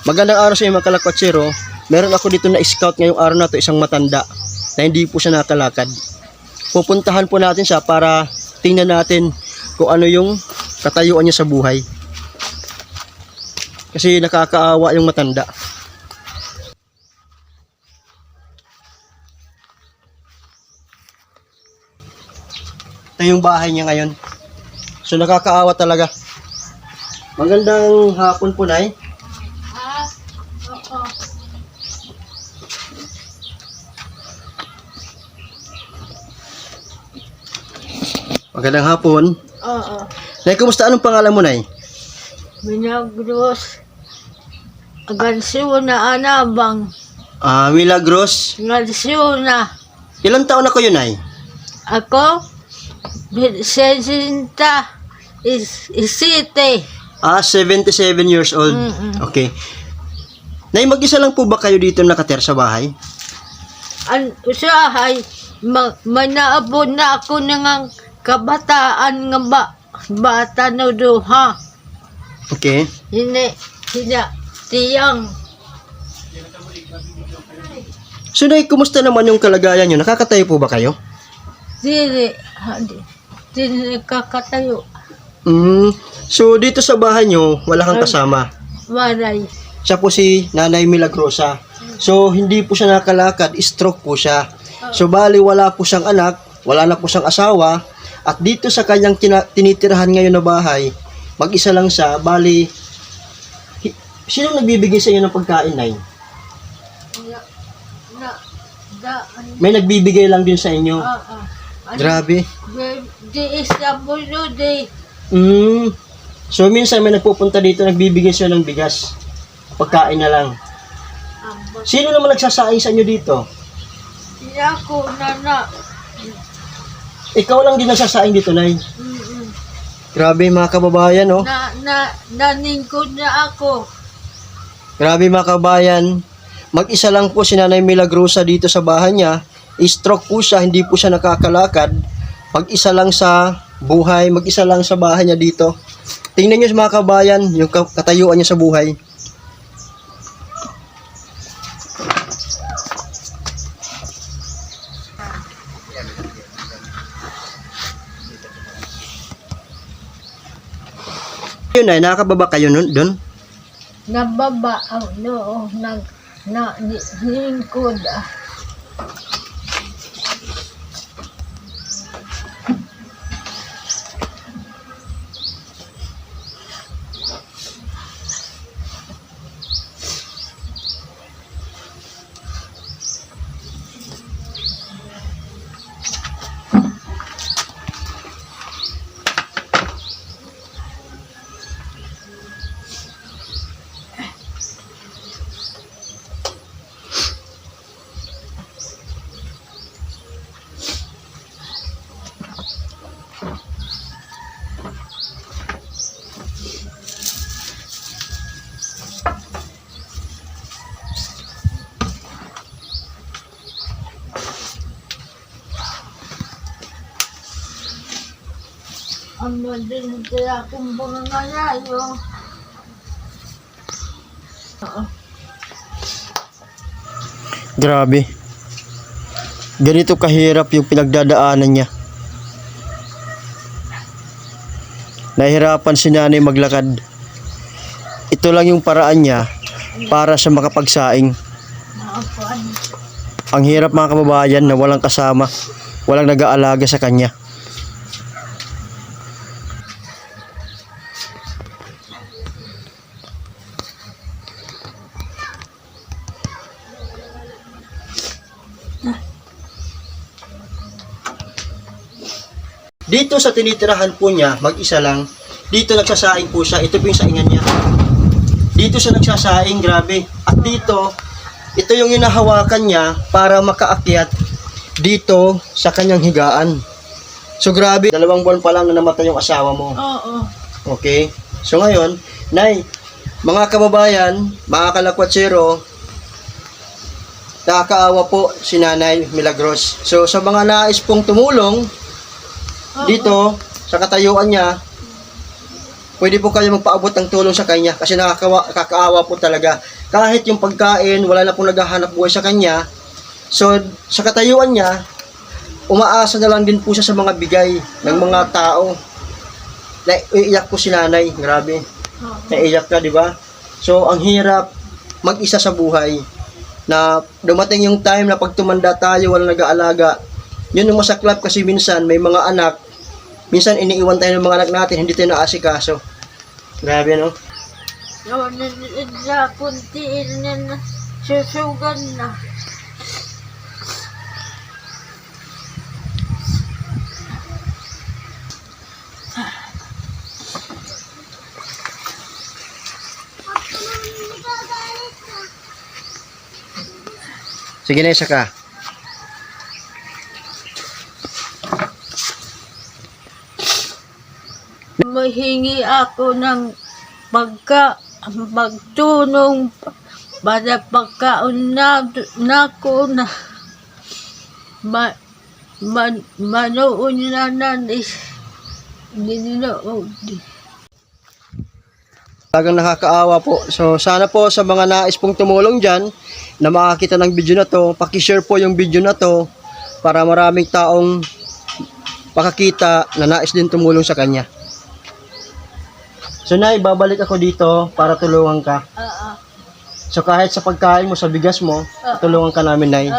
Magandang araw sa inyo mga kalakwatsero. Meron ako dito na scout ngayong araw na to, isang matanda na hindi po siya nakalakad. Pupuntahan po natin siya para tingnan natin kung ano yung katayuan niya sa buhay. Kasi nakakaawa yung matanda. Ito yung bahay niya ngayon. So nakakaawa talaga. Magandang hapon po, Nay. Oo. Magandang hapon. Oo. Nay, kumusta? Anong pangalan mo, Nay? Milagros. Agansuna anabang. Milagros. Agansuna. Ilang taon na kayo, Nay? Ako? 60 isite. 77 years old. Okay. Nay, mag-isa lang po ba kayo dito nakatira sa bahay? An usahay manaabon na ako nang kabataan nga bata no duha. Okay. Hina tiyang. So, Nay, kumusta naman yung kalagayan nyo? Nakakatayo po ba kayo? Dili kakatayo. So, dito sa bahay nyo, wala kang kasama. Waray. Siya po si Nanay Milagrosa. So, hindi po siya nakalakad, stroke po siya. So, bali wala po siyang anak, wala na po siyang asawa, at dito sa kanyang tinitirahan ngayon na bahay, mag-isa lang siya, bali, sino nagbibigay sa inyo ng pagkain, Nay? May nagbibigay lang din sa inyo. Grabe. Di isa bulo di. So, minsan may nagpupunta dito, nagbibigay siya ng bigas. Pagkain na lang. Sino naman nagsasaing sa inyo dito? Siya ko na. Ikaw lang din nagsasaing dito, Nay. Grabe mga kababayan, oh. Naningkod na ako. Grabe mga kababayan. Mag-isa lang po si Nanay Milagrosa dito sa bahay niya. Stroke po siya, hindi po siya nakakalakad. Mag-isa lang sa buhay, mag-isa lang sa bahay niya dito. Tingnan niyo mga kababayan, yung katayuan niya sa buhay. Yun ay, nakakababa kayo doon? Nababa ang ningkod. Ang madin kaya akong bangangalayo. Grabe. Ganito kahirap yung pinagdadaanan niya. Nahihirapan si Nanay maglakad. Ito lang yung paraan niya para sa makapagsaing. Ang hirap mga kababayan na walang kasama, walang nag-aalaga sa kanya. Dito sa tinitirahan po niya, mag-isa lang, dito nagsasaing po siya. Ito po yung saingan niya. Dito siya nagsasaing, grabe. At dito, ito yung hinahawakan niya para makaakyat dito sa kanyang higaan. So grabe, 2 buwan pa lang na namatay yung asawa mo. Oo. Okay? So ngayon, Nay, mga kababayan, mga kalakwatsero, nakakaawa po si Nanay Milagros. So sa mga nais pong tumulong, dito, sa katayuan niya, pwede po kayo magpaabot ng tulong sa kanya kasi nakakaawa po talaga. Kahit yung pagkain, wala na pong naghahanap buhay sa kanya. So, sa katayuan niya, umaasa na lang din po siya sa mga bigay ng mga tao. Naiiyak po si nanay, grabe. Naiiyak ka, di ba? So, ang hirap mag-isa sa buhay na dumating yung time na pag tumanda tayo, wala nag-aalaga. Yun yung masaklap kasi minsan may mga anak, minsan iniiwan tayo ng mga anak natin, hindi tayo naasikaso. Grabe, no? Na kunti na susugan na. Sige na, isa ka. Mahingi ako ng magtulong para pagkaon na ko na manoon na nanis dininood. Talagang nakakaawa po. So, sana po sa mga nais pong tumulong dyan na makakita ng video na to, pakishare po yung video na to para maraming taong makakita na nais din tumulong sa kanya. So, Nay, babalik ako dito para tulungan ka. So, kahit sa pagkain mo, sa bigas mo, tulungan ka namin, Nay.